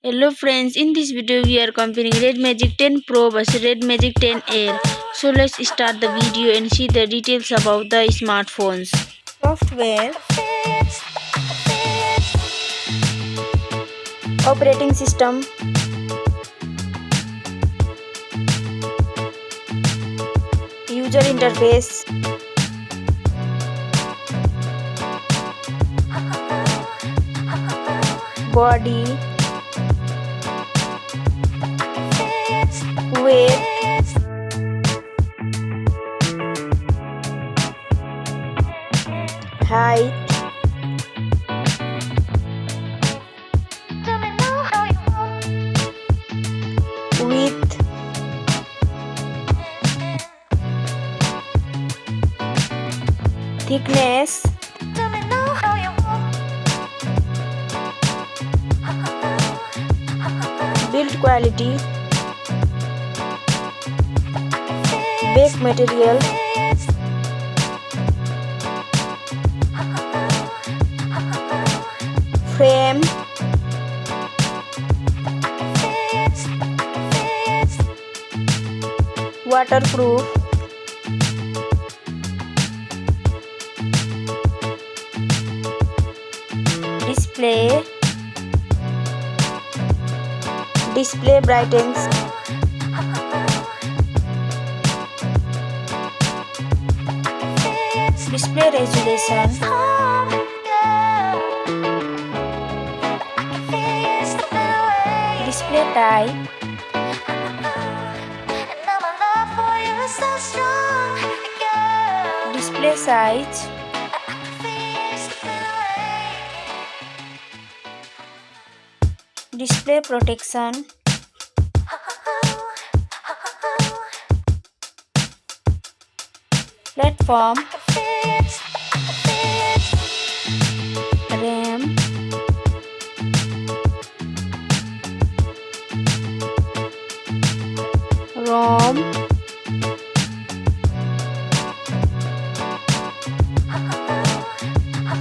Hello friends, in this video we are comparing RedMagic 10 Pro versus RedMagic 10 Air. So let's start the video and see the details about the smartphones. Software, operating system, user interface, body, weight, height, width, thickness, build quality, back material, frame, waterproof, display brightens, display resolution, display type, display size, display protection, platform, RAM, ROM,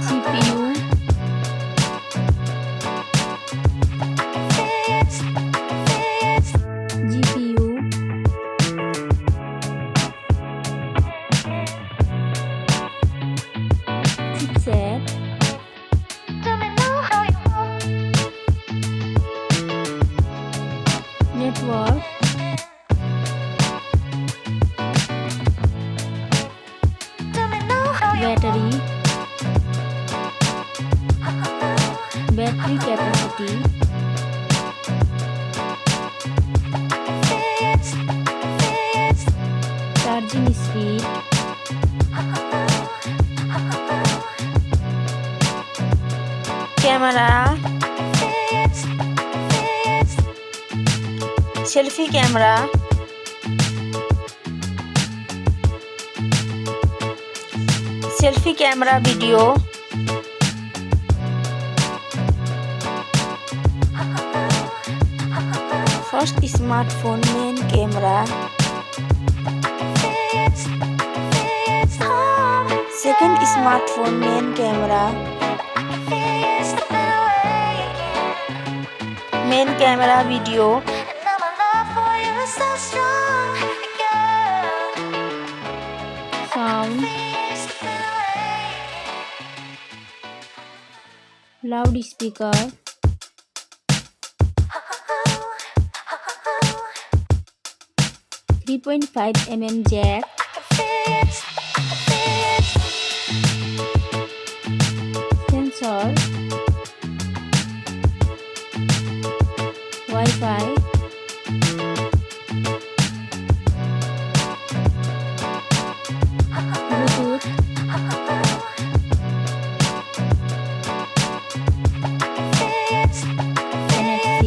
CPU, GPU, chipset, network, battery capacity, charging speed, camera, selfie camera, selfie camera video, first smartphone main camera, second smartphone main camera, main camera video, sound, loudspeaker, 3.5mm jack, sensor, Wi-Fi, Bluetooth, NFC,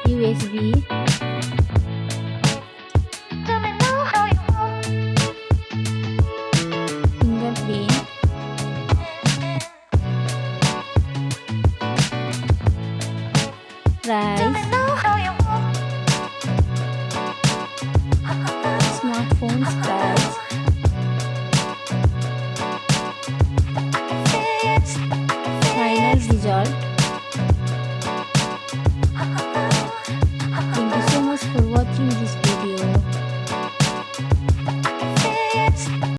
USB, fingerprint, result.